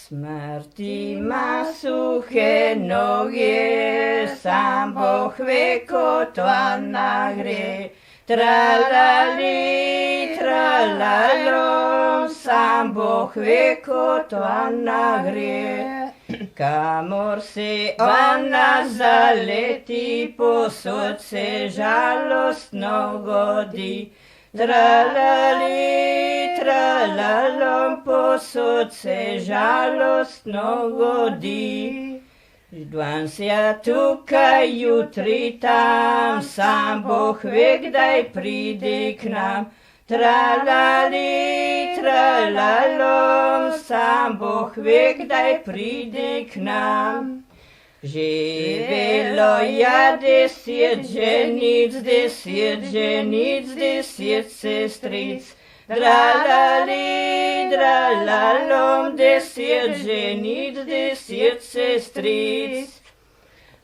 Smrt ima suhe noge, sam Boh ve, kot ona gre. Tralali, tralalo, sam Boh ve, kot ona gre. Kamor se ona zaleti, posod se žalostno godi. Tralali, tralalo, posod se žalostno godi. Danes je tukaj, jutri tam, sam Boh ve, kdaj pride k nam. Tralali, tralalo, sam Boh ve, kdaj pride k nam. Živelo je 10 ženic, 10 sestric. Tralali, tralalo, 10 ženic, 10 sestric.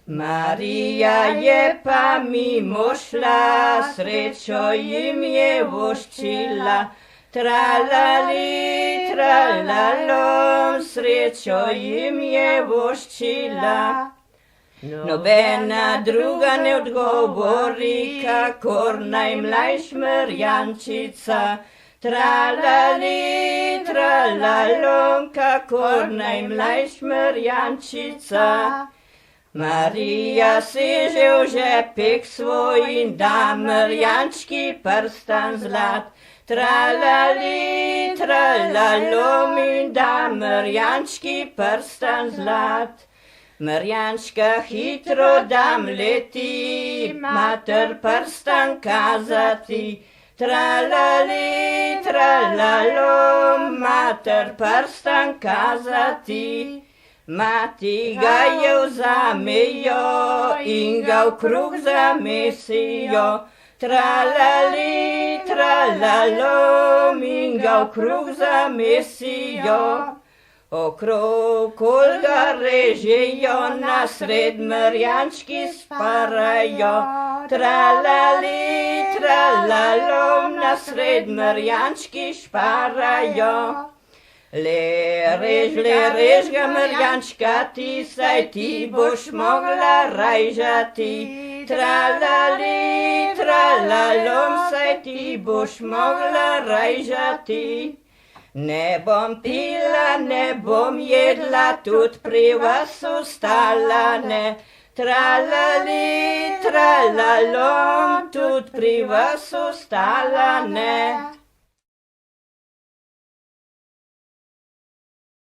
Marija je pa mimo šla, srečo jim je voščila. Tralali, tralalo, srečo jim je voščila. Nobena druga ne odgovori, kakor najmlajša Marjančica. Tralali, tralalo, kakor najmlajša Marjančica. Marija seže v žepek svoj in da Marjančki prstan zlat. Tralali, tralalo, in da Marjančki prstan zlat. Marjančka hitro dam leti, mater prstan kazati. Tralali, tralalo, mater prstan kazati. Mati ga je vzamejo in ga v krug zamesijo. Tralali, tralalo, in ga v krug zamesijo. Okrog kol ga režejo, nasred Marjančki sparajo. Tralali, tralalo, nasred Marjančki šparajo. Le rež ga Marjančka ti, saj ti boš mogla rajžati. Tralali, tralalo, saj ti boš mogla rajžati. Ne bom pila, ne bom jedla, tudi pri vas ostala ne. Tralali, tralalo, tudi pri vas ostala ne.